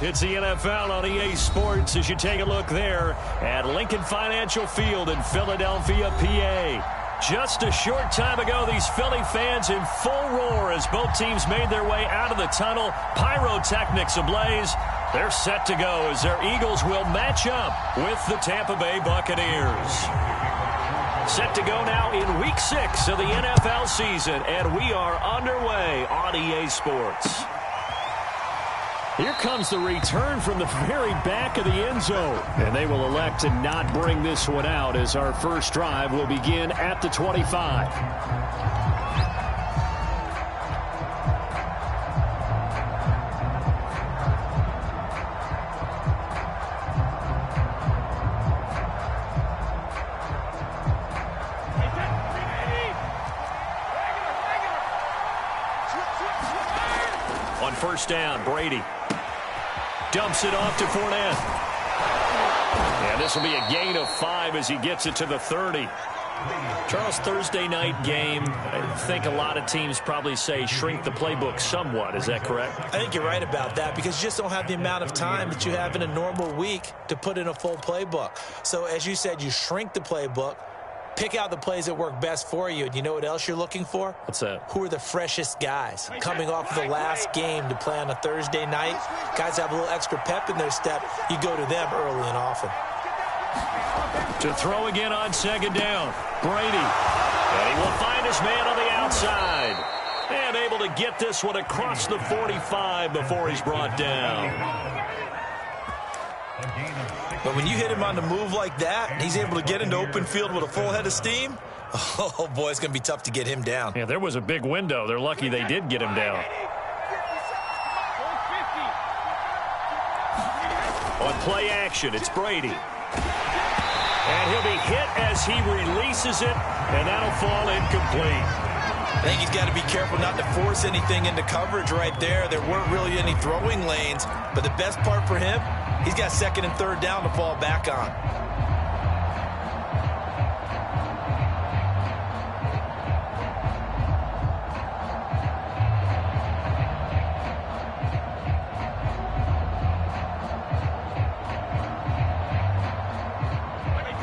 It's the NFL on EA Sports as you take a look there at Lincoln Financial Field in Philadelphia, PA. Just a short time ago, these Philly fans in full roar as both teams made their way out of the tunnel. Pyrotechnics ablaze. They're set to go as their Eagles will match up with the Tampa Bay Buccaneers. Set to go now in Week 6 of the NFL season, and we are underway on EA Sports. Here comes the return from the very back of the end zone. And they will elect to not bring this one out as our first drive will begin at the 25. On first down, Brady dumps it off to Fournette. And this will be a gain of 5 as he gets it to the 30. Charles, Thursday night game, I think a lot of teams probably say shrink the playbook somewhat. Is that correct? I think you're right about that because you just don't have the amount of time that you have in a normal week to put in a full playbook. So as you said, you shrink the playbook, pick out the plays that work best for you. And you know what else you're looking for? What's that? Who are the freshest guys coming off of the last game to play on a Thursday night? Guys have a little extra pep in their step. You go to them early and often. To throw again on second down. Brady. And he will find his man on the outside. And able to get this one across the 45 before he's brought down. But when you hit him on the move like that, and he's able to get into open field with a full head of steam, oh, boy, it's going to be tough to get him down. Yeah, there was a big window. They're lucky they did get him down. On play action, it's Brady. And he'll be hit as he releases it, and that'll fall incomplete. I think he's got to be careful not to force anything into coverage right there. There weren't really any throwing lanes, but the best part for him, he's got second and third down to fall back on.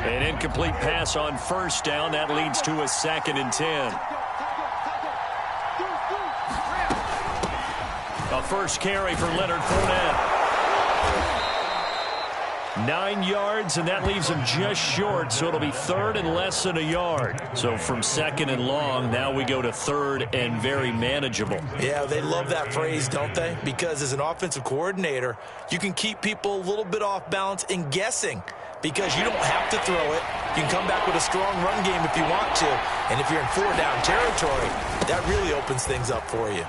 An incomplete pass on first down. That leads to a 2nd and 10. A first carry for Leonard Fournette. 9 yards, and that leaves him just short, so it'll be 3rd and less than a yard. So from 2nd and long, now we go to 3rd and very manageable. Yeah, they love that phrase, don't they? Because as an offensive coordinator, you can keep people a little bit off balance and guessing because you don't have to throw it. You can come back with a strong run game if you want to, and if you're in 4-down territory, that really opens things up for you.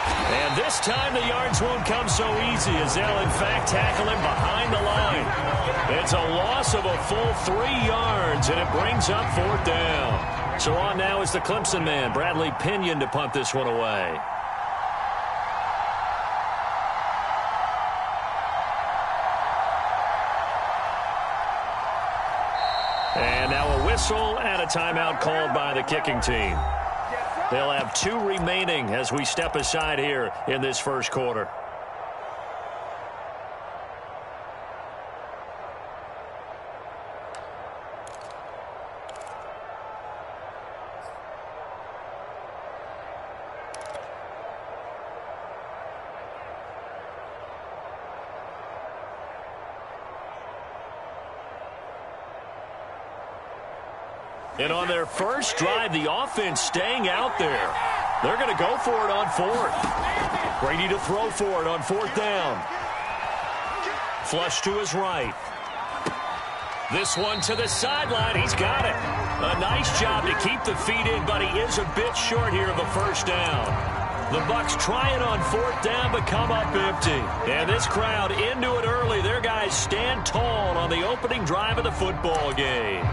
And this time the yards won't come so easy as they'll in fact tackle him behind the line. It's a loss of a full 3 yards, and it brings up 4th down. So on now is the Clemson man, Bradley Pinion, to punt this one away. And now a whistle and a timeout called by the kicking team. They'll have 2 remaining as we step aside here in this first quarter. And on their first drive, the offense staying out there. They're going to go for it on 4th. Brady to throw for it on 4th down. Flush to his right. This one to the sideline. He's got it. A nice job to keep the feet in, but he is a bit short here of a first down. The Bucs try it on 4th down, but come up empty. And this crowd into it early. Their guys stand tall on the opening drive of the football game.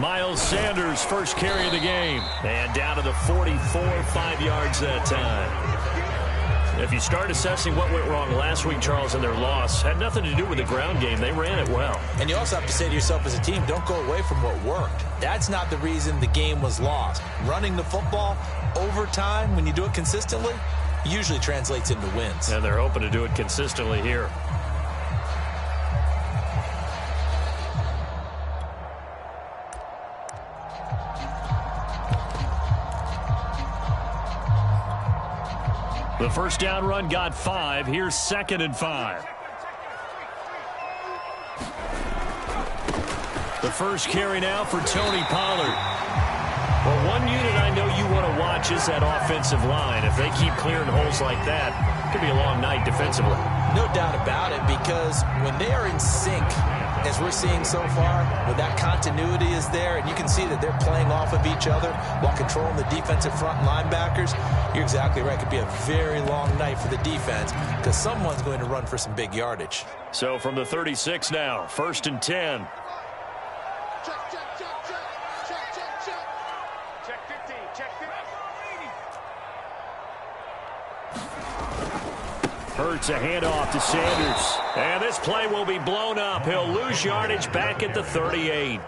Miles Sanders, first carry of the game. And down to the 44, 5 yards that time. If you start assessing what went wrong last week, Charles, in their loss, had nothing to do with the ground game. They ran it well. And you also have to say to yourself as a team, don't go away from what worked. That's not the reason the game was lost. Running the football over time, when you do it consistently, usually translates into wins. And they're hoping to do it consistently here. The first down run got 5. Here's 2nd and 5. The first carry now for Tony Pollard. Well, one unit I know you want to watch is that offensive line. If they keep clearing holes like that, it could be a long night defensively. No doubt about it, because when they are in sync, as we're seeing so far, when that continuity is there, and you can see that they're playing off of each other while controlling the defensive front linebackers, you're exactly right. It could be a very long night for the defense because someone's going to run for some big yardage. So from the 36 now, 1st and 10. Hurts a handoff to Sanders. And this play will be blown up. He'll lose yardage back at the 38.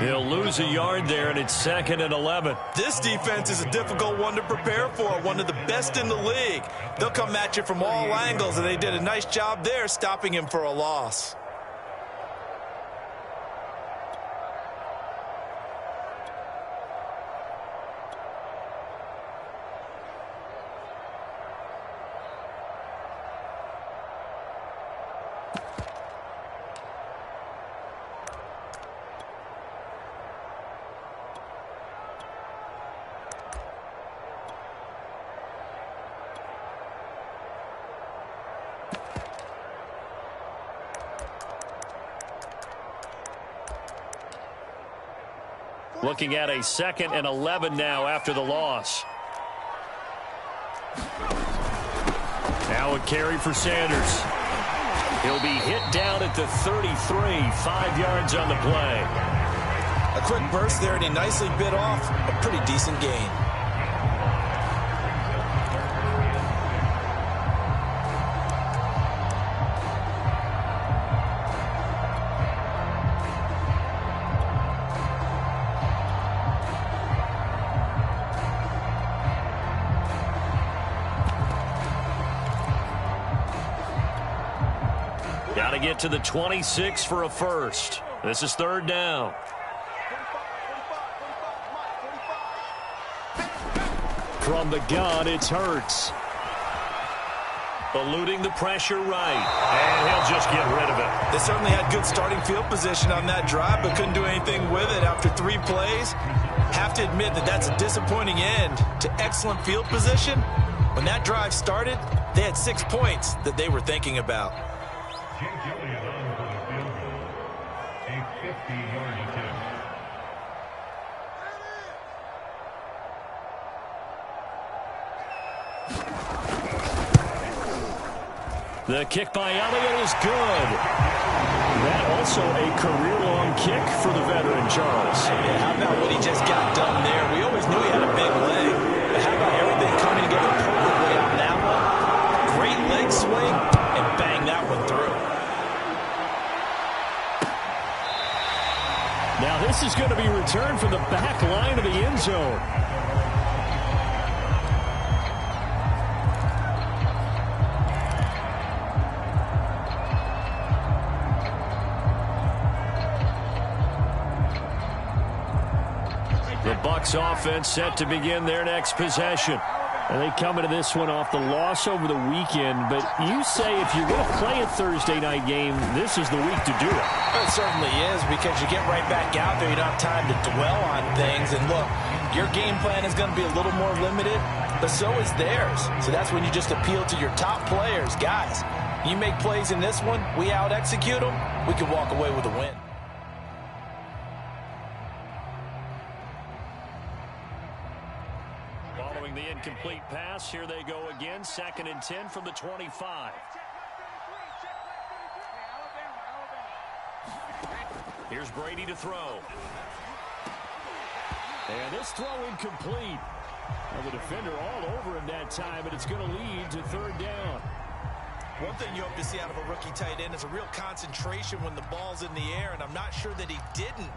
He'll lose a yard there, and it's 2nd and 11. This defense is a difficult one to prepare for, one of the best in the league. They'll come at you from all angles, and they did a nice job there stopping him for a loss. Looking at a 2nd and 11 now after the loss. Now a carry for Sanders. He'll be hit down at the 33, 5 yards on the play. A quick burst there, and he nicely bit off a pretty decent gain. Got to get to the 26 for a first. This is 3rd down. From the gun, it's Hurts. Eluding the pressure right. And he'll just get rid of it. They certainly had good starting field position on that drive, but couldn't do anything with it after 3 plays. Have to admit that that's a disappointing end to excellent field position. When that drive started, they had 6 points that they were thinking about. The kick by Elliott is good. That also a career-long kick for the veteran, Charles. Yeah, how about what he just got done there? We always knew he had a big leg. But how about everything coming together perfectly on that one? Great leg swing, and bang that one through. Now this is going to be returned from the back line of the end zone. The Bucs offense set to begin their next possession. And they come into this one off the loss over the weekend. But you say if you're going to play a Thursday night game, this is the week to do it. It certainly is, because you get right back out there. You don't have time to dwell on things. And look, your game plan is going to be a little more limited, but so is theirs. So that's when you just appeal to your top players. Guys, you make plays in this one, we out-execute them, we can walk away with a win. Following the incomplete pass, here they go again. 2nd and 10 from the 25. Here's Brady to throw. And this throw incomplete. Well, the defender all over him that time, and it's going to lead to third down. One thing you hope to see out of a rookie tight end is a real concentration when the ball's in the air, and I'm not sure that he didn't,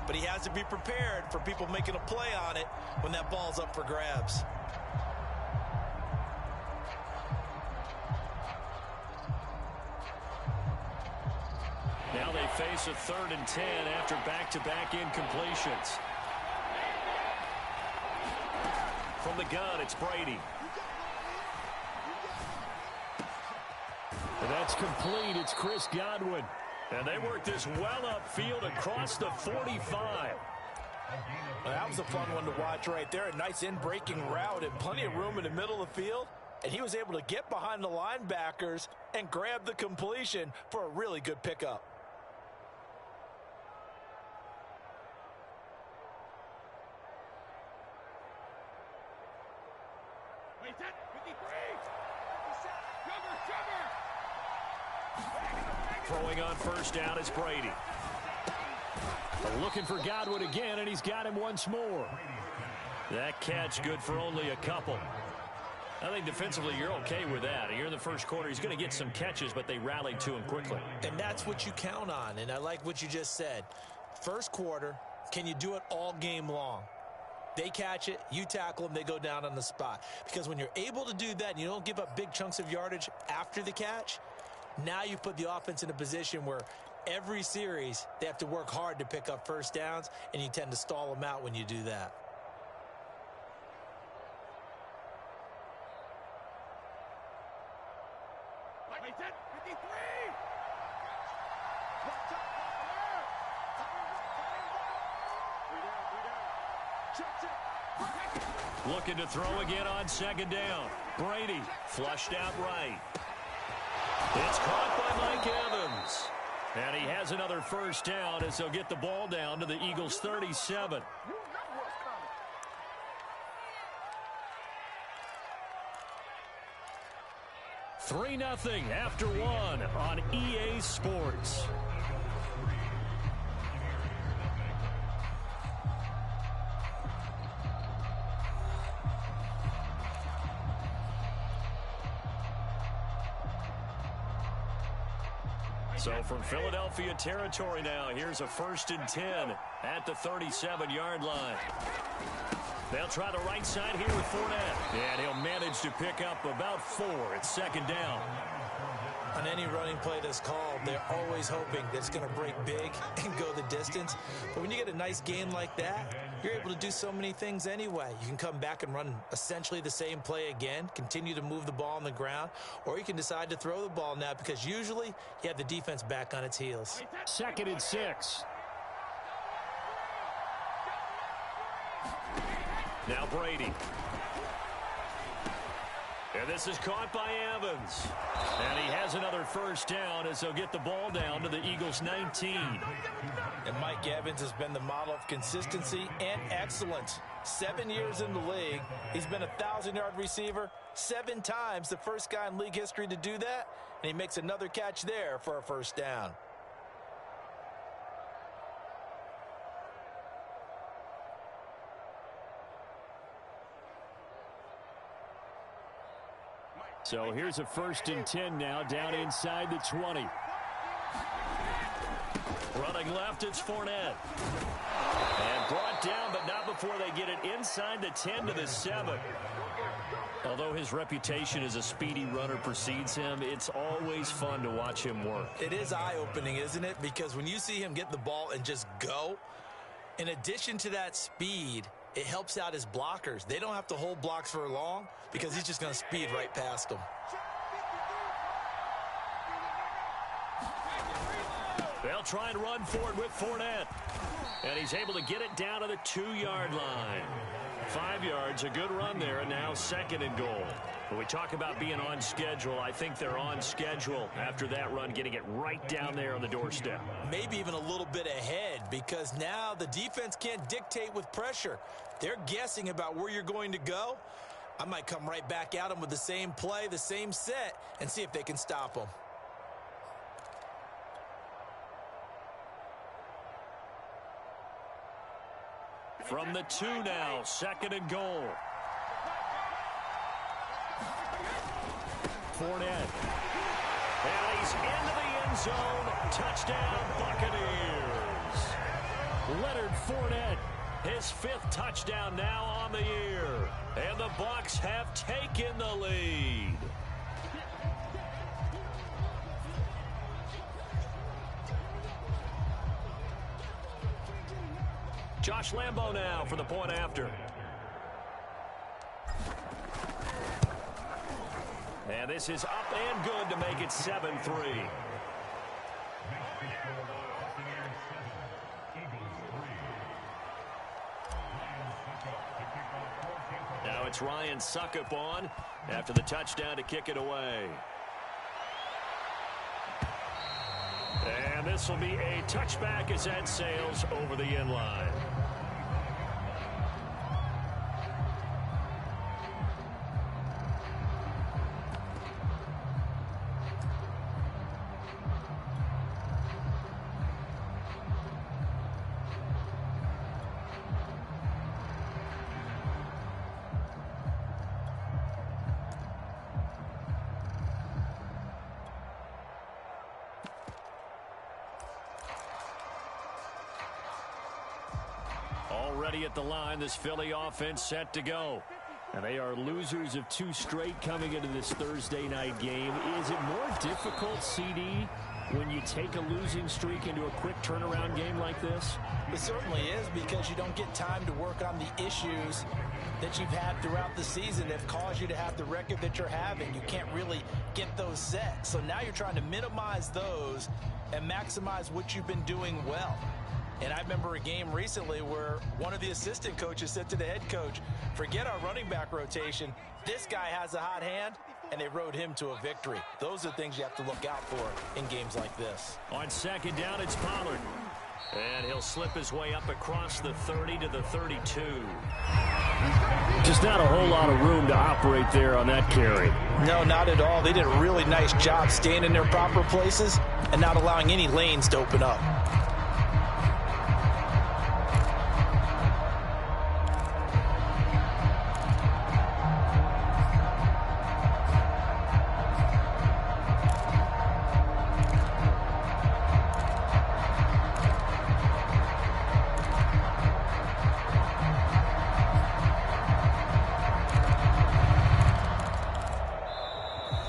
but he has to be prepared for people making a play on it when that ball's up for grabs. Now they face a 3rd and 10 after back-to-back incompletions. From the gun, it's Brady. And that's complete. It's Chris Godwin. And they work this well upfield across the 45. That was a fun one to watch right there. A nice in-breaking route and plenty of room in the middle of the field. And he was able to get behind the linebackers and grab the completion for a really good pickup. Throwing on first down is Brady. Looking for Godwin again, and he's got him once more. That catch good for only a couple. I think defensively you're okay with that. Here in the first quarter, he's going to get some catches, but they rallied to him quickly. And that's what you count on, and I like what you just said. First quarter, can you do it all game long? They catch it, you tackle them, they go down on the spot. Because when you're able to do that and you don't give up big chunks of yardage after the catch, now you put the offense in a position where every series they have to work hard to pick up first downs, and you tend to stall them out when you do that. Looking to throw again on second down. Brady flushed out right. It's caught by Mike Evans. And he has another first down as they'll get the ball down to the Eagles' 37. Three 3-0 after one on EA Sports. So from Philadelphia territory now, here's a 1st and 10 at the 37-yard line. They'll try the right side here with Fournette. And he'll manage to pick up about 4 at second down. On any running play that's called, they're always hoping that it's going to break big and go the distance. But when you get a nice game like that, you're able to do so many things anyway. You can come back and run essentially the same play again, continue to move the ball on the ground, or you can decide to throw the ball now because usually you have the defense back on its heels. 2nd and 6. Now Brady. And this is caught by Evans. And he has another first down as they'll get the ball down to the Eagles' 19. And Mike Evans has been the model of consistency and excellence. 7 years in the league. He's been a 1,000-yard receiver 7 times, the first guy in league history to do that. And he makes another catch there for a first down. So here's a 1st and 10 now down inside the 20. Running left, it's Fournette. And brought down, but not before they get it inside the 10 to the 7. Although his reputation as a speedy runner precedes him, it's always fun to watch him work. It is eye-opening, isn't it? Because when you see him get the ball and just go, in addition to that speed, it helps out his blockers. They don't have to hold blocks for long because he's just going to speed right past them. They'll try and run for it with Fournette. And he's able to get it down to the 2-yard line. 5 yards, a good run there, and now 2nd and goal. When we talk about being on schedule, I think they're on schedule after that run, getting it right down there on the doorstep. Maybe even a little bit ahead because now the defense can't dictate with pressure. They're guessing about where you're going to go. I might come right back at them with the same play, the same set, and see if they can stop them. From the 2 now, 2nd and goal. Fournette. And he's into the end zone. Touchdown, Buccaneers. Leonard Fournette, his 5th touchdown now on the year. And the Bucs have taken the lead. Josh Lambo now for the point after. And this is up and good to make it 7-3. Now it's Ryan Suckup on after the touchdown to kick it away. And this will be a touchback as that sails over the end line. Already at the line, this Philly offense set to go. And they are losers of 2 straight coming into this Thursday night game. Is it more difficult, CD, when you take a losing streak into a quick turnaround game like this? It certainly is, because you don't get time to work on the issues that you've had throughout the season that have caused you to have the record that you're having. You can't really get those set. So now you're trying to minimize those and maximize what you've been doing well. And I remember a game recently where one of the assistant coaches said to the head coach, forget our running back rotation. This guy has a hot hand, and they rode him to a victory. Those are things you have to look out for in games like this. On second down, it's Pollard. And he'll slip his way up across the 30 to the 32. Just not a whole lot of room to operate there on that carry. No, not at all. They did a really nice job staying in their proper places and not allowing any lanes to open up.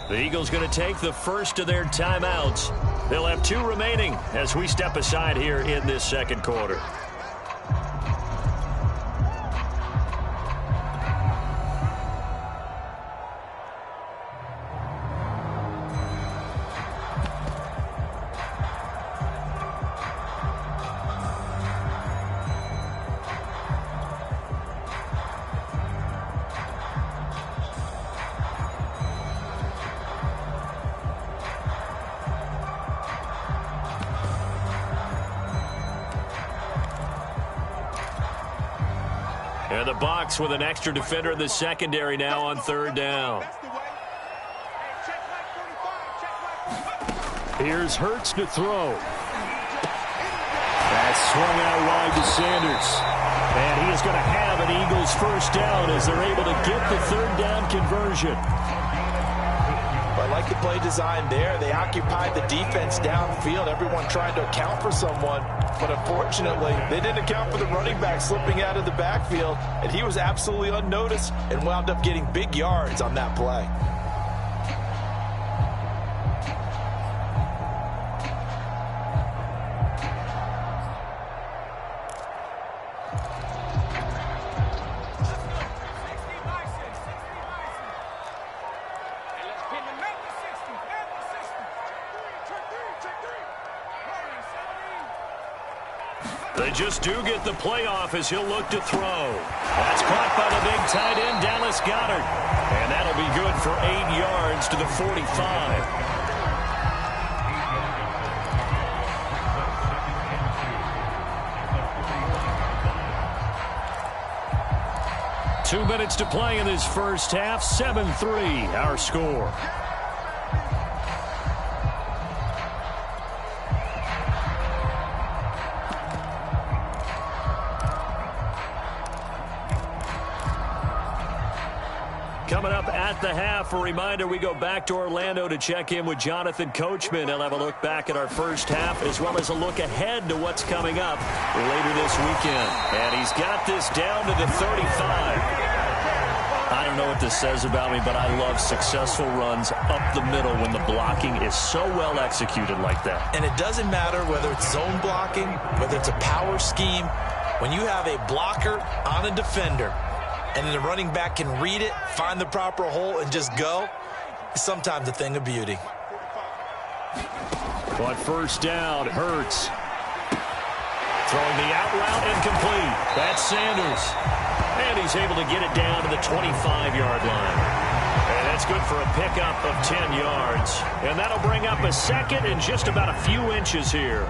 The Eagles going to take the first of their timeouts. They'll have 2 remaining as we step aside here in this second quarter. And the Bucs with an extra defender in the secondary now on 3rd down. Here's Hurts to throw. That's swung out wide to Sanders. And he is going to have an Eagles first down as they're able to get the 3rd down conversion. I like the play design there. They occupied the defense downfield, everyone trying to account for someone. But unfortunately, they didn't account for the running back slipping out of the backfield, and he was absolutely unnoticed and wound up getting big yards on that play. They just do get the playoff as he'll look to throw. That's caught by the big tight end, Dallas Goedert. And that'll be good for 8 yards to the 45. 2 minutes to play in this first half. 7-3, our score. Coming up at the half, a reminder, we go back to Orlando to check in with Jonathan Coachman. He'll have a look back at our first half as well as a look ahead to what's coming up later this weekend. And he's got this down to the 35. I don't know what this says about me, but I love successful runs up the middle when the blocking is so well executed like that. And it doesn't matter whether it's zone blocking, whether it's a power scheme. When you have a blocker on a defender, and then the running back can read it, find the proper hole, and just go, it's sometimes a thing of beauty. But first down, Hurts. Throwing the out route incomplete. That's Sanders. And he's able to get it down to the 25-yard line. And that's good for a pickup of 10 yards. And that'll bring up a second and just about a few inches here.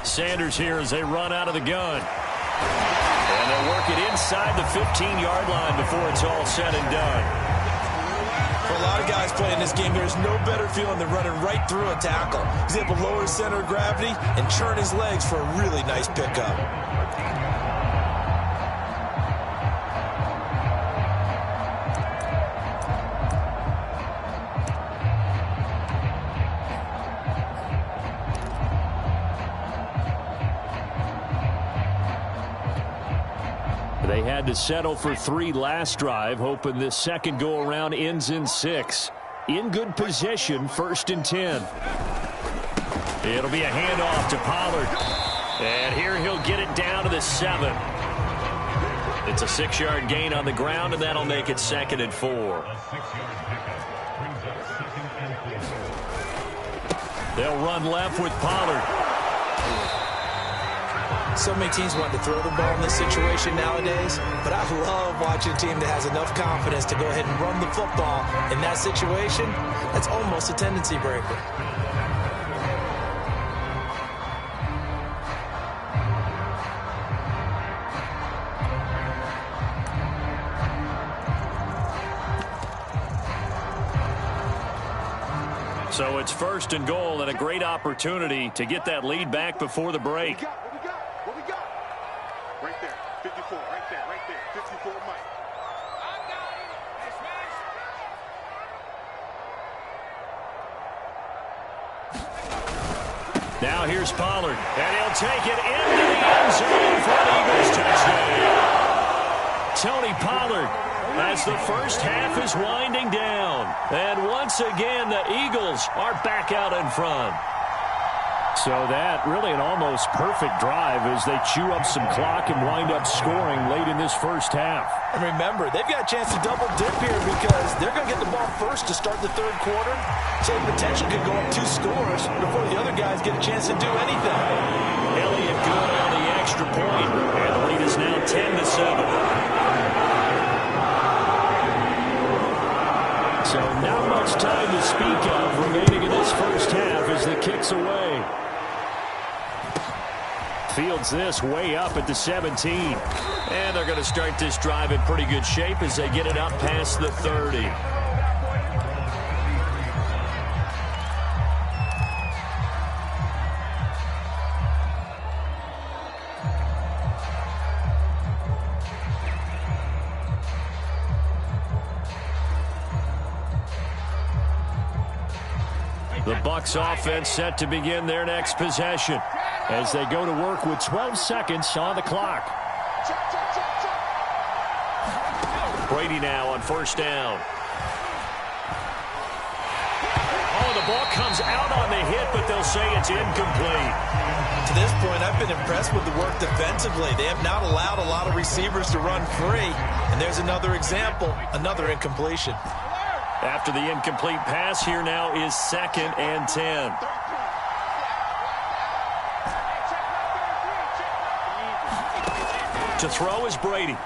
Sanders here as they run out of the gun. And they'll work it inside the 15-yard line before it's all said and done. For a lot of guys playing this game, there's no better feeling than running right through a tackle. He's able to lower his center of gravity and churn his legs for a really nice pickup. They had to settle for 3 last drive, hoping this second go-around ends in 6. In good position, 1st and 10. It'll be a handoff to Pollard. And here he'll get it down to the 7. It's a 6-yard gain on the ground, and that'll make it 2nd and 4. They'll run left with Pollard. So many teams want to throw the ball in this situation nowadays, but I love watching a team that has enough confidence to go ahead and run the football in that situation. That's almost a tendency breaker. So it's 1st and goal and a great opportunity to get that lead back before the break. What we got? Right there. 54. Right there. 54 Mike. Now here's Pollard, and he'll take it into the end zone for an Eagles touchdown. Tony Pollard, as the first half is winding down. And once again, the Eagles are back out in front. So that really an almost perfect drive as they chew up some clock and wind up scoring late in this first half. And remember, they've got a chance to double dip here because they're going to get the ball first to start the 3rd quarter. So the potential could go up 2 scores before the other guys get a chance to do anything. Elliott good on the extra point, and the lead is now 10-7. So not much time to speak of remaining in this first half as the kick's away. Fields this way up at the 17. And they're going to start this drive in pretty good shape as they get it up past the 30. The Bucs offense set to begin their next possession as they go to work with 12 seconds on the clock. Brady now on 1st down. Oh, the ball comes out on the hit, but they'll say it's incomplete. To this point, I've been impressed with the work defensively. They have not allowed a lot of receivers to run free. And there's another example, another incompletion. After the incomplete pass, here now is 2nd and 10. To throw is Brady.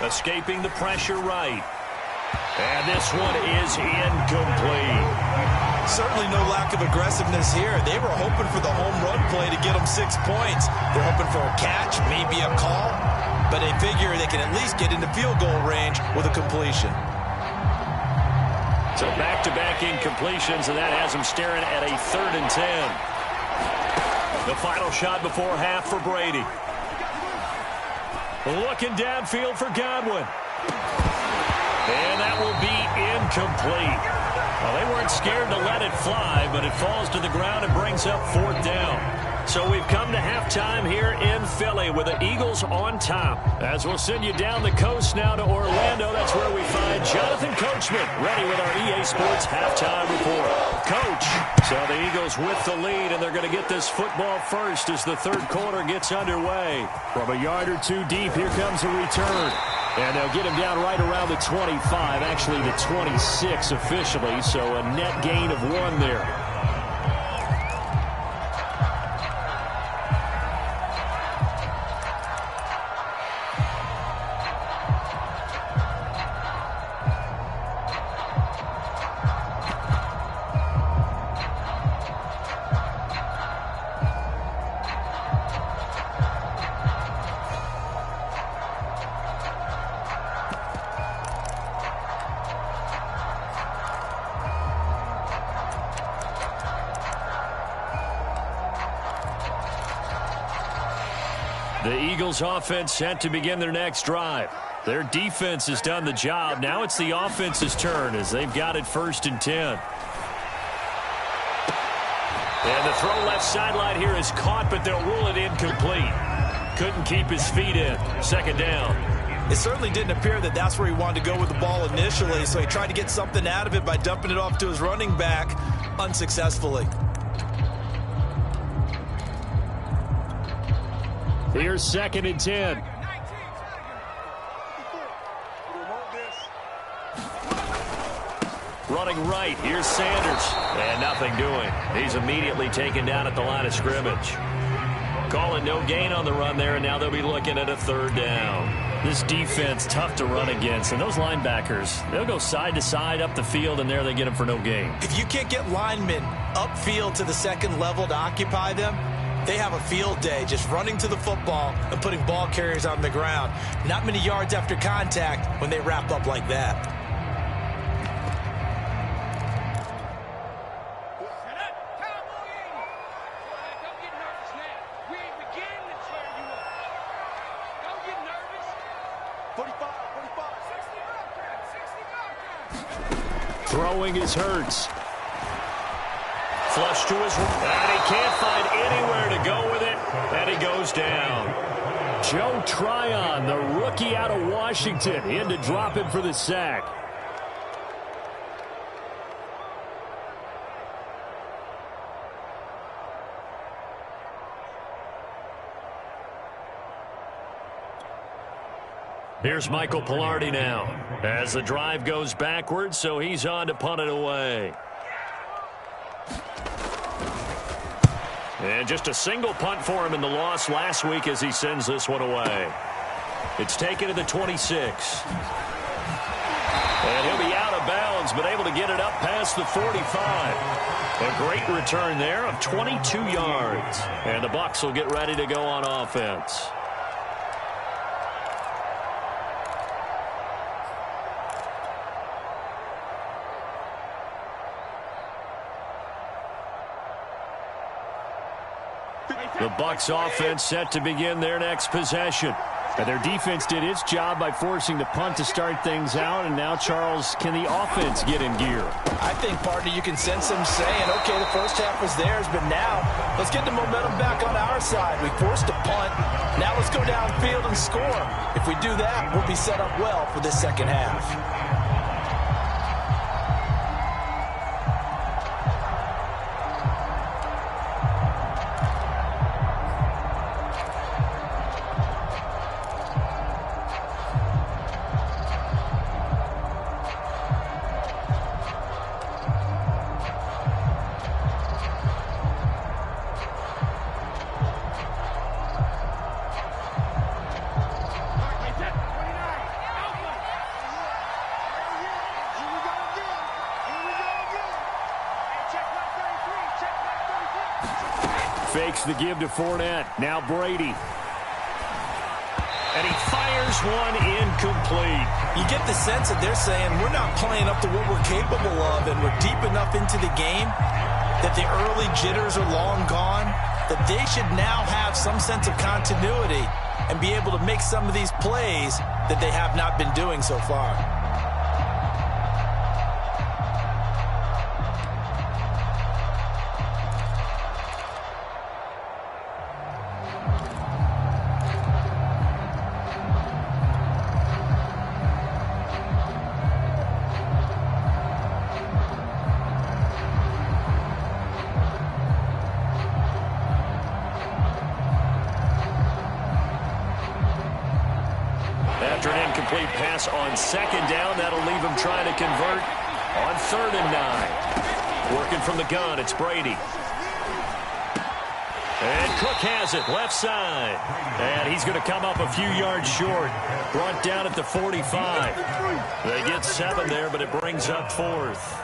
Escaping the pressure right. And this one is incomplete. Certainly no lack of aggressiveness here. They were hoping for the home run play to get them 6 points. They're hoping for a catch, maybe a call. But they figure they can at least get into field goal range with a completion. So back-to-back incompletions, and that has him staring at a 3rd and 10. The final shot before half for Brady. Looking downfield for Godwin. And that will be incomplete. Well, they weren't scared to let it fly, but it falls to the ground and brings up 4th down. So we've come to halftime here in Philly with the Eagles on top. As we'll send you down the coast now to Orlando, that's where we find Jonathan Coachman ready with our EA Sports halftime report. Coach, so the Eagles with the lead, and they're going to get this football first as the 3rd quarter gets underway. From a yard or two deep, here comes a return. And they'll get him down right around the 25, actually the 26 officially, so a net gain of 1 there. The Eagles offense set to begin their next drive. Their defense has done the job. Now it's the offense's turn as they've got it 1st and 10. And the throw left sideline here is caught, but they'll rule it incomplete. Couldn't keep his feet in. 2nd down. It certainly didn't appear that that's where he wanted to go with the ball initially, so he tried to get something out of it by dumping it off to his running back unsuccessfully. Here's 2nd and 10. Running right, here's Sanders. And nothing doing. He's immediately taken down at the line of scrimmage. Calling no gain on the run there, and now they'll be looking at a 3rd down. This defense, tough to run against. And those linebackers, they'll go side to side up the field, and there they get them for no gain. If you can't get linemen upfield to the 2nd level to occupy them, they have a field day just running to the football and putting ball carriers on the ground. Not many yards after contact when they wrap up like that. Throwing is Hurts. Flush to his right, and he can't find anywhere to go with it, and he goes down. Joe Tryon, the rookie out of Washington, in to drop him for the sack. Here's Michael Pilardi now as the drive goes backwards, so he's on to punt it away. And just a single punt for him in the loss last week as he sends this one away. It's taken to the 26. And he'll be out of bounds, but able to get it up past the 45. A great return there of 22 yards. And the Bucs will get ready to go on offense. The Bucs offense set to begin their next possession. And their defense did its job by forcing the punt to start things out. And now, Charles, can the offense get in gear? I think, partner, you can sense them saying, okay, the first half was theirs, but now let's get the momentum back on our side. We forced a punt. Now let's go downfield and score. If we do that, we'll be set up well for this second half. Fakes the give to Fournette. Now Brady. And he fires Fires one incomplete. You get the sense that they're saying we're not playing up to what we're capable of, and we're deep enough into the game that the early jitters are long gone, that they should now have some sense of continuity and be able to make some of these plays that they have not been doing so far. After an incomplete pass on second down, that'll leave him trying to convert on 3rd and 9. Working from the gun, it's Brady. And Cook has it, left side. And he's going to come up a few yards short. Brought down at the 45. They get 7 there, but it brings up 4th.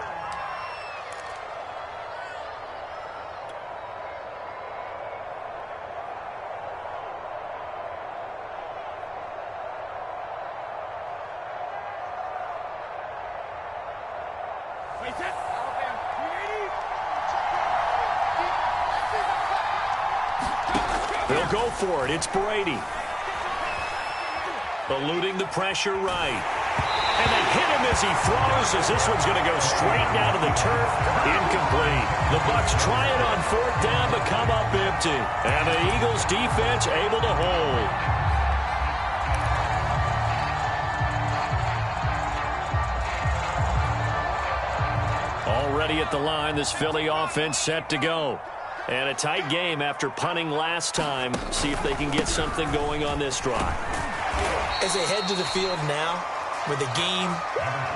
They'll go for it. It's Brady. Eluding the pressure right. And they hit him as he throws, as this one's going to go straight down to the turf. Incomplete. The Bucs trying on 4th down to come up empty. And the Eagles defense able to hold. Already at the line, this Philly offense set to go. And a tight game after punting last time. See if they can get something going on this drive. As they head to the field now, with the game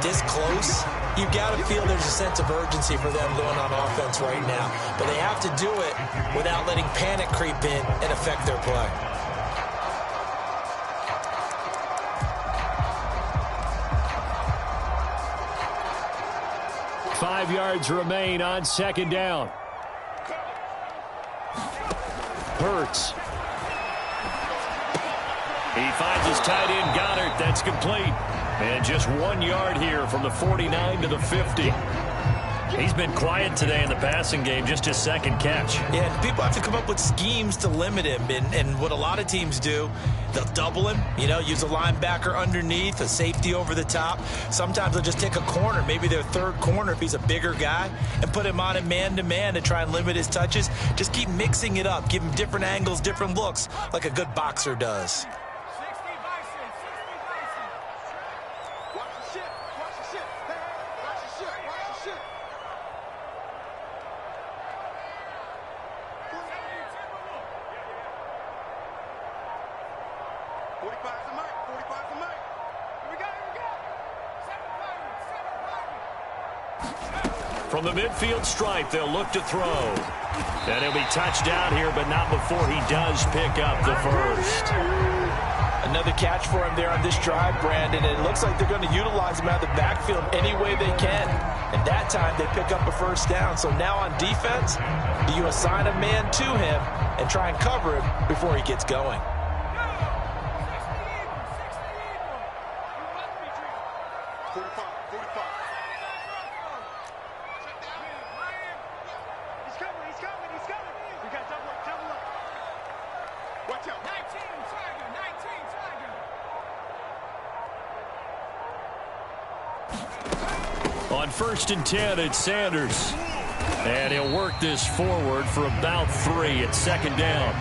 this close, you've got to feel there's a sense of urgency for them going on offense right now. But they have to do it without letting panic creep in and affect their play. Five yards remain on 2nd down. Hurts. He finds his tight end, Goddard. That's complete. And just 1 yard here from the 49 to the 50. He's been quiet today in the passing game, just his 2nd catch. Yeah, and people have to come up with schemes to limit him. And what a lot of teams do, they'll double him, use a linebacker underneath, a safety over the top. Sometimes they'll just take a corner, maybe their 3rd corner if he's a bigger guy, and put him on him man-to-man to try and limit his touches. Just keep mixing it up. Give him different angles, different looks, like a good boxer does. From the midfield stripe, they'll look to throw. And he'll be touched down here, but not before he does pick up the 1st. Another catch for him there on this drive, Brandon. And it looks like they're going to utilize him out of the backfield any way they can. And that time, they pick up a 1st down. So now on defense, do you assign a man to him and try and cover him before he gets going? On 1st and 10, it's Sanders. And he'll work this forward for about 3 at 2nd down.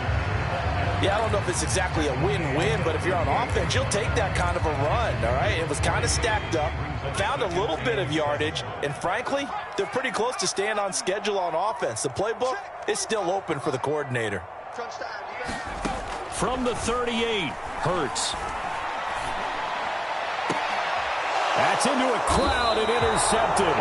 Yeah, I don't know if it's exactly a win-win, but if you're on offense, you'll take that kind of a run, all right? It was kind of stacked up, found a little bit of yardage, and frankly, they're pretty close to staying on schedule on offense. The playbook is still open for the coordinator. From the 38, Hurts. That's into a crowd and intercepted.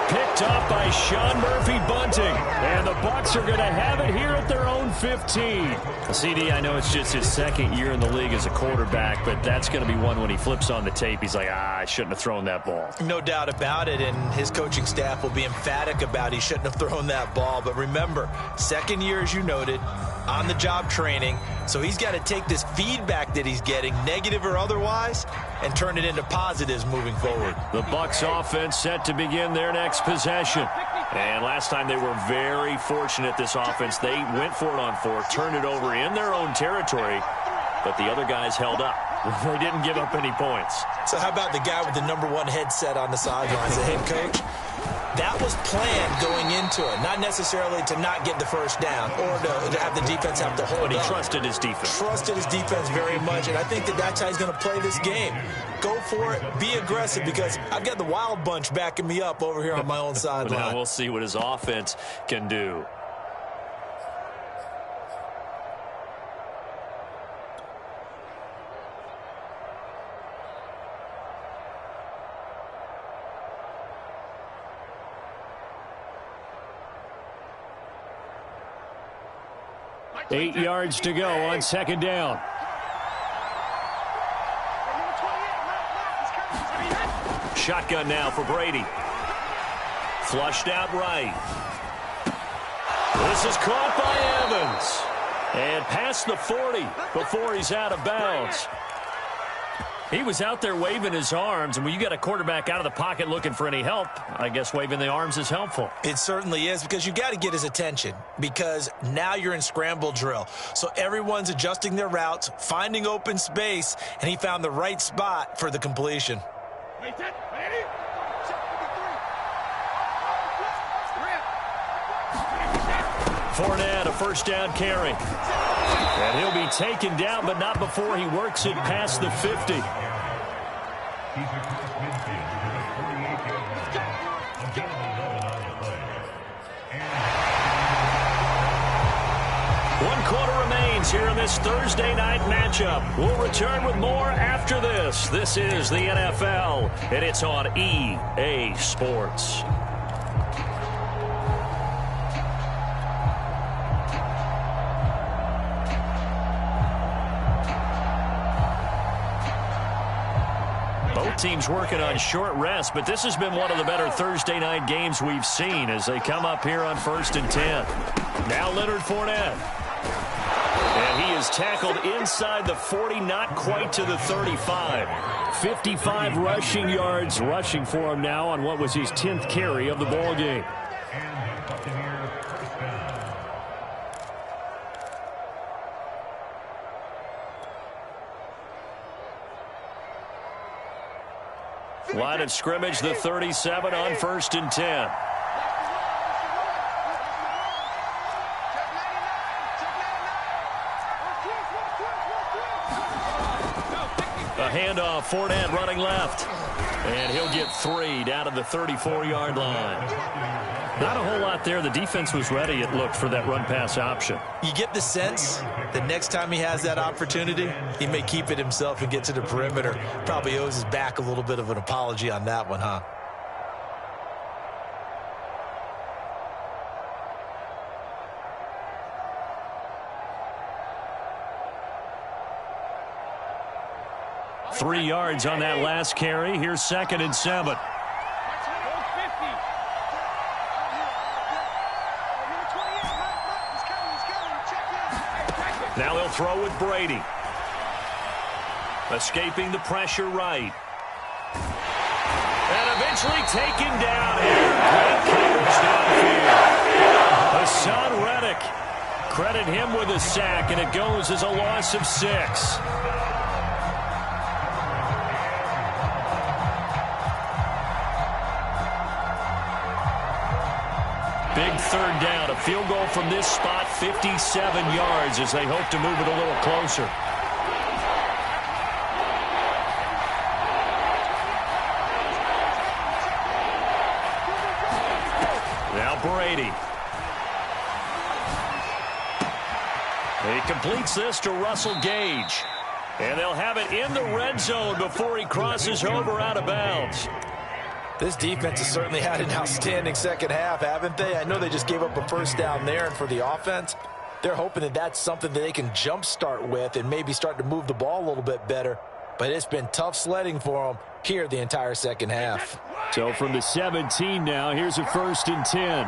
Picked off by Sean Murphy-Bunting. And the Bucs are going to have it here at their own 15. CD, I know it's just his 2nd year in the league as a quarterback, but that's going to be one when he flips on the tape. He's like, I shouldn't have thrown that ball. No doubt about it, and his coaching staff will be emphatic about he shouldn't have thrown that ball. But remember, 2nd year, as you noted, on-the-job training. So he's got to take this feedback that he's getting, negative or otherwise, and turn it into positives moving forward. The Bucs offense set to begin their next possession. And last time they were very fortunate, this offense. They went for it on fourth, turned it over in their own territory, but the other guys held up. They didn't give up any points. So how about the guy with the #1 headset on the sidelines, the head coach? That was planned going into it, not necessarily to not get the first down or to have the defense have to hold But he up. trusted his defense. Trusted his defense very much, and I think that that's how he's going to play this game. Go for it, be aggressive, because I've got the Wild Bunch backing me up over here on my own sideline. Now we'll see what his offense can do. Eight yards to go on second down. Shotgun now for Brady. Flushed out right. This is caught by Evans. And past the 40 before he's out of bounds. He was out there waving his arms, and when you got a quarterback out of the pocket looking for any help, I guess waving the arms is helpful. It certainly is, because you got to get his attention, because now you're in scramble drill. So everyone's adjusting their routes, finding open space, and he found the right spot for the completion. Fournette, a first down carry. And he'll be taken down, but not before he works it past the 50. One quarter remains here in this Thursday night matchup. We'll return with more after this. This is the NFL, and it's on EA Sports. Both teams working on short rest, but this has been one of the better Thursday night games we've seen as they come up here on 1st and 10. Now Leonard Fournette. And he is tackled inside the 40, not quite to the 35. 55 rushing yards rushing for him now on what was his 10th carry of the ball game. Line of scrimmage, the 37 on 1st and 10. A handoff, Fournette running left. And he'll get 3 down to the 34-yard line. Not a whole lot there. The defense was ready, it looked, for that run-pass option. You get the sense that next time he has that opportunity, he may keep it himself and get to the perimeter. Probably owes his back a little bit of an apology on that one, huh? Three yards on that last carry. Here's 2nd and 7. Now he'll throw with Brady. Escaping the pressure right. And eventually taken down here. Great coverage downfield. Hassan Reddick. Credit him with a sack, and it goes as a loss of 6. Big third down. A field goal from this spot, 57 yards, as they hope to move it a little closer. Now Brady. He completes this to Russell Gage. And they'll have it in the red zone before he crosses over out of bounds. This defense has certainly had an outstanding second half, haven't they? I know they just gave up a first down there, and for the offense, they're hoping that that's something that they can jumpstart with and maybe start to move the ball a little bit better. But it's been tough sledding for them here the entire second half. So from the 17 now, here's a 1st and 10.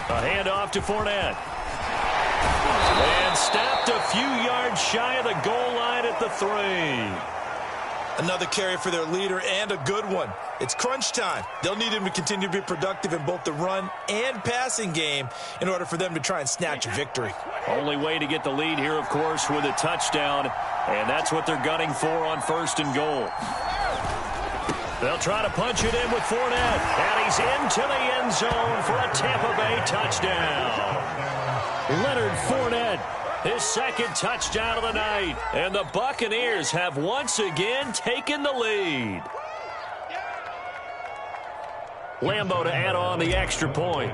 A handoff to Fournette. And stopped a few yards shy of the goal line at the 3. Another carry for their leader, and a good one. It's crunch time. They'll need him to continue to be productive in both the run and passing game in order for them to try and snatch a victory. Only way to get the lead here, of course, with a touchdown, and that's what they're gunning for on 1st and goal. They'll try to punch it in with Fournette, and he's into the end zone for a Tampa Bay touchdown. Leonard Fournette, his 2nd touchdown of the night, and the Buccaneers have once again taken the lead. Lambeau to add on the extra point.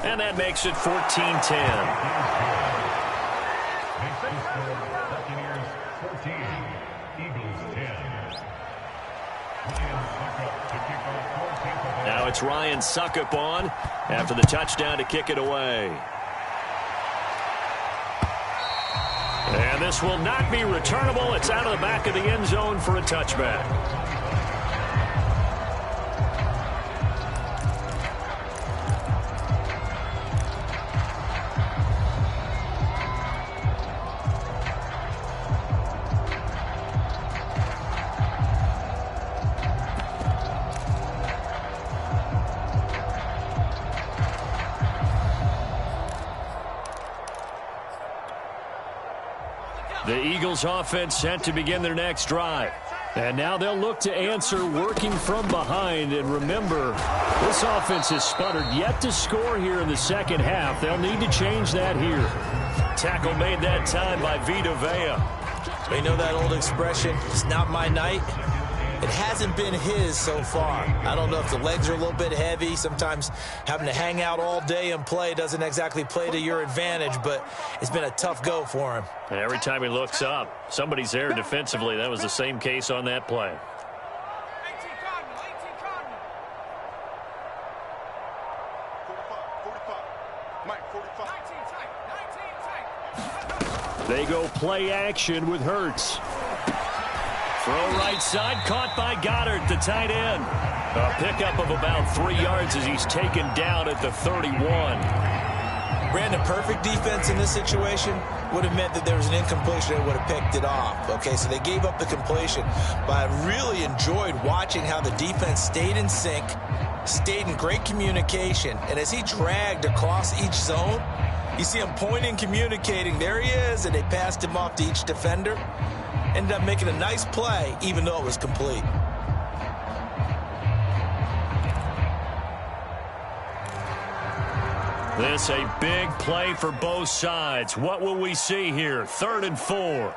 And that makes it 14-10. Now it's Ryan Suckup on after the touchdown to kick it away. And this will not be returnable. It's out of the back of the end zone for a touchback. The Eagles offense set to begin their next drive. And now they'll look to answer working from behind. And remember, this offense has sputtered yet to score here in the second half. They'll need to change that here. Tackle made that time by Vita Vea. You know that old expression, it's not my night? It hasn't been his so far. I don't know if the legs are a little bit heavy. Sometimes having to hang out all day and play doesn't exactly play to your advantage, but it's been a tough go for him. And every time he looks up, somebody's there defensively. That was the same case on that play. 18 Cardinal, 45. Mike, 45. 19 tight. They go play action with Hurts. Throw right side, caught by Goddard, the tight end. A pickup of about 3 yards as he's taken down at the 31. Brandon, perfect defense in this situation would have meant that there was an incompletion and would have picked it off. Okay, so they gave up the completion. But I really enjoyed watching how the defense stayed in sync, stayed in great communication, and as he dragged across each zone, you see him pointing, communicating. There he is, and they passed him off to each defender. Ended up making a nice play, even though it was complete. This a big play for both sides. What will we see here? 3rd and 4.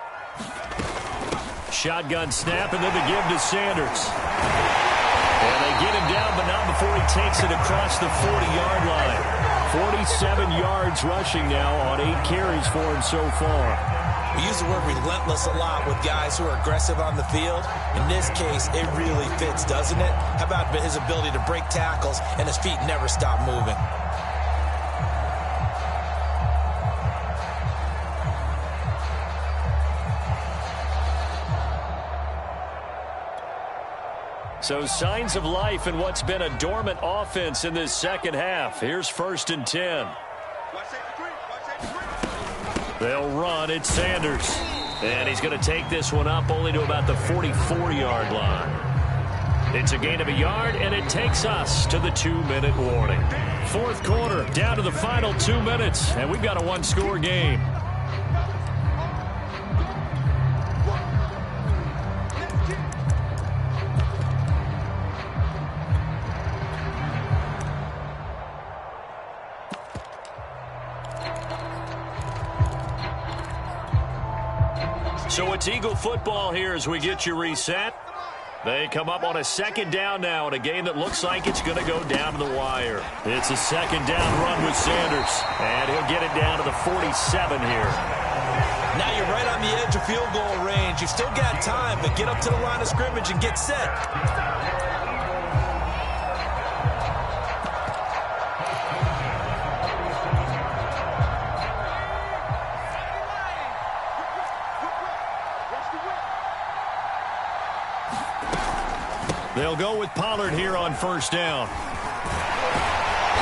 Shotgun snap, and then the give to Sanders. And they get him down, but not before he takes it across the 40-yard line. 47 yards rushing now on 8 carries for him so far. We use the word relentless a lot with guys who are aggressive on the field. In this case, it really fits, doesn't it? How about his ability to break tackles and his feet never stop moving? So signs of life in what's been a dormant offense in this second half. Here's 1st and 10. They'll run. It's Sanders. And he's going to take this one up only to about the 44-yard line. It's a gain of a yard, and it takes us to the 2-minute warning. 4th quarter, down to the final 2 minutes, and we've got a 1-score game. So it's Eagle football here as we get you reset. They come up on a 2nd down now in a game that looks like it's going to go down to the wire. It's a 2nd down run with Sanders, and he'll get it down to the 47 here. Now you're right on the edge of field goal range. You've still got time, but get up to the line of scrimmage and get set. They'll go with Pollard here on first down.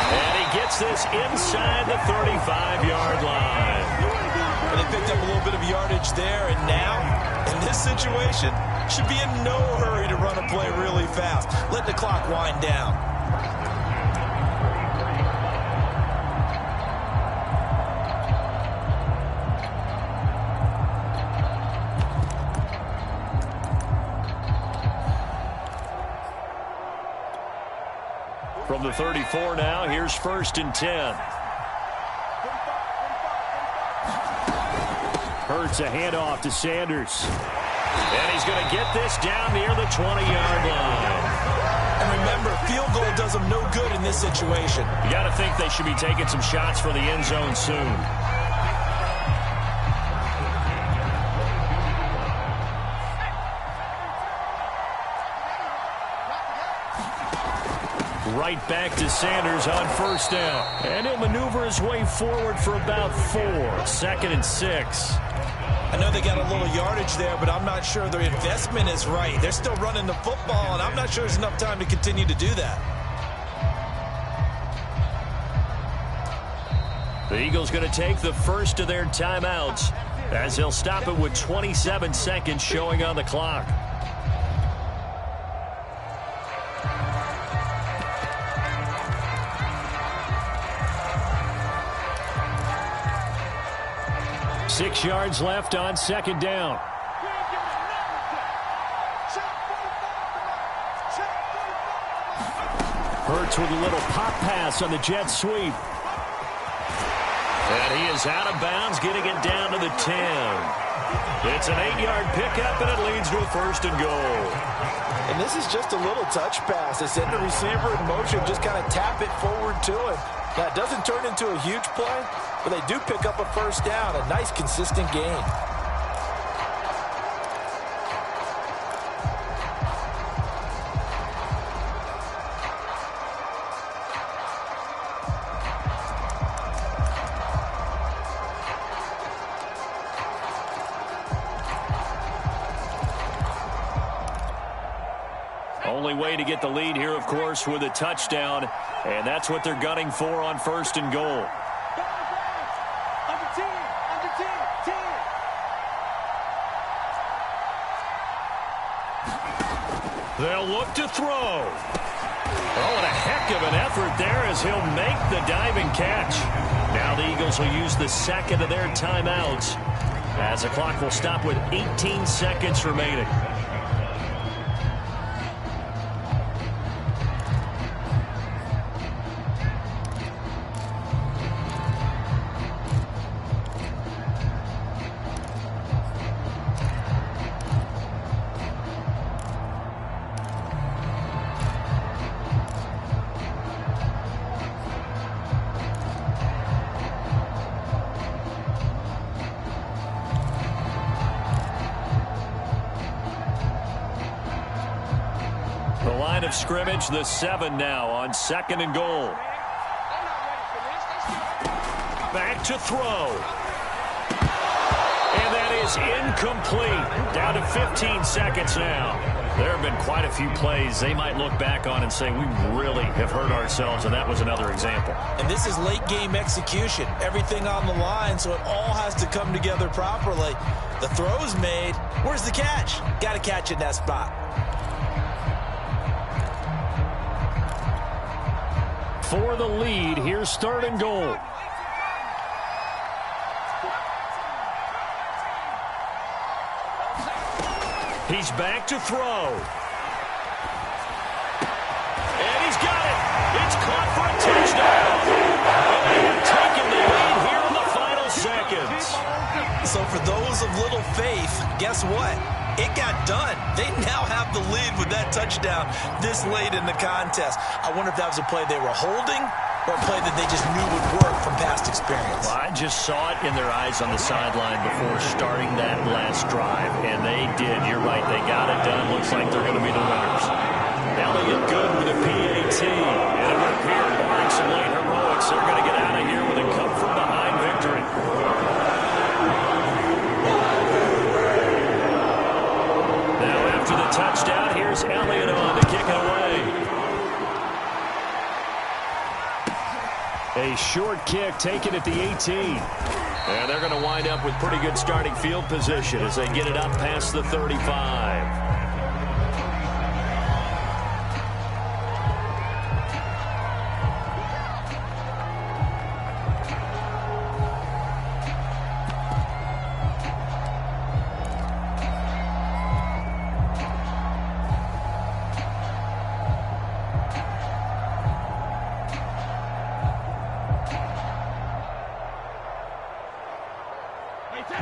And he gets this inside the 35-yard line. And they picked up a little bit of yardage there, and now, in this situation, should be in no hurry to run a play really fast. Let the clock wind down. From the 34 now, here's 1st and 10. Hurts a handoff to Sanders. And he's going to get this down near the 20-yard line. And remember, field goal does them no good in this situation. You got to think they should be taking some shots for the end zone soon. Right back to Sanders on first down. And he'll maneuver his way forward for about 4. 2nd and 6. I know they got a little yardage there, but I'm not sure their investment is right. They're still running the football, and I'm not sure there's enough time to continue to do that. The Eagles going to take the first of their timeouts as they'll stop it with 27 seconds showing on the clock. Six yards left on 2nd down. Hurts with a little pop pass on the jet sweep. And he is out of bounds, getting it down to the 10. It's an 8-yard pickup, and it leads to a 1st and goal. And this is just a little touch pass. They send the receiver in motion, just kind of tap it forward to him. Now, it doesn't turn into a huge play, but they do pick up a 1st down, a nice, consistent gain. Only way to get the lead here, of course, with a touchdown, and that's what they're gunning for on 1st and goal. They'll look to throw. Oh, and a heck of an effort there as he'll make the diving catch. Now the Eagles will use the 2nd of their timeouts as the clock will stop with 18 seconds remaining. Of scrimmage, the 7 now on 2nd and goal. Back to throw. And that is incomplete. Down to 15 seconds now. There have been quite a few plays they might look back on and say, we really have hurt ourselves, and that was another example. And this is late game execution. Everything on the line, so it all has to come together properly. The throw's made. Where's the catch? Got to catch in that spot. For the lead, here's 3rd and goal. He's back to throw. And he's got it. It's caught for a touchdown. And they have taken the lead here in the final seconds. So for those of little faith, guess what? It got done. They now have the lead with that touchdown this late in the contest. I wonder if that was a play they were holding or a play that they just knew would work from past experience. Well, I just saw it in their eyes on the sideline before starting that last drive, and they did. You're right. They got it done. Looks like they're going to be the winners. Elliott good with a PAT, and it would appear barring some late heroics, they're going to get out of here with a come-from-behind victory. Now, after the touchdown, here's Elliott on to kick it A short kick taken at the 18. And they're going to wind up with pretty good starting field position as they get it up past the 35.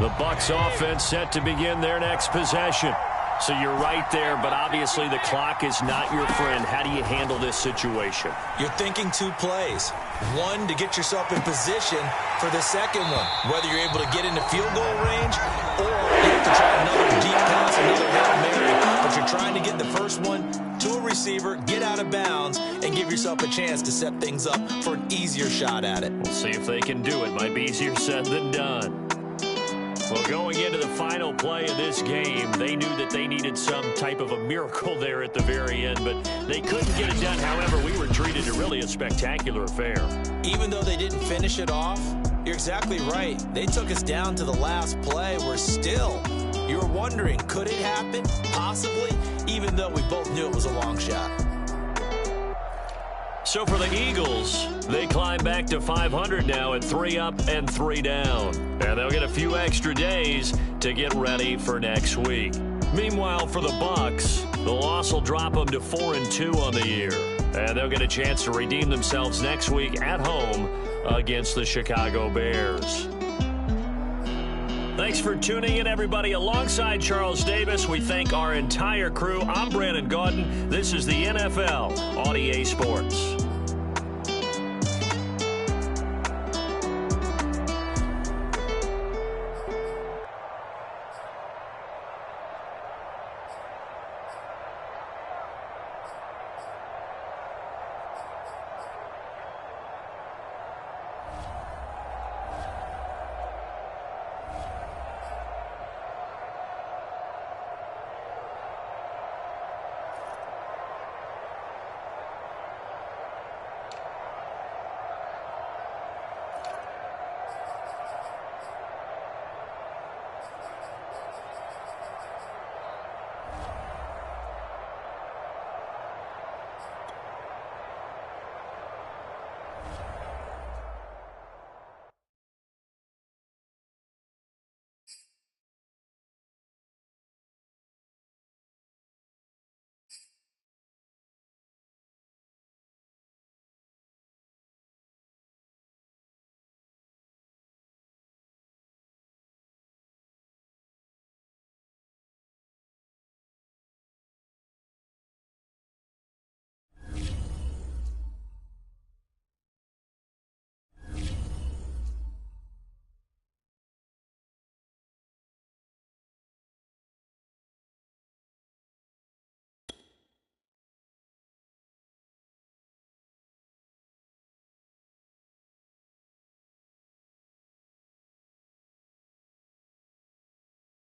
The Bucs offense set to begin their next possession. So you're right there, but obviously the clock is not your friend. How do you handle this situation? You're thinking 2 plays. One, to get yourself in position for the second one, whether you're able to get into field goal range or you have to try another deep pass, another Hail Mary. But you're trying to get the first one to a receiver, get out of bounds, and give yourself a chance to set things up for an easier shot at it. We'll see if they can do it. Might be easier said than done. Well, going into the final play of this game, they knew that they needed some type of a miracle there at the very end, but they couldn't get it done. However, we were treated to really a spectacular affair. Even though they didn't finish it off, you're exactly right. They took us down to the last play. We're still, you were wondering, could it happen? Possibly, even though we both knew it was a long shot. So for the Eagles, they climb back to 500 now at 3 up and 3 down. And they'll get a few extra days to get ready for next week. Meanwhile, for the Bucs, the loss will drop them to 4-2 on the year. And they'll get a chance to redeem themselves next week at home against the Chicago Bears. Thanks for tuning in, everybody. Alongside Charles Davis, we thank our entire crew. I'm Brandon Gaudin. This is the NFL on EA Sports.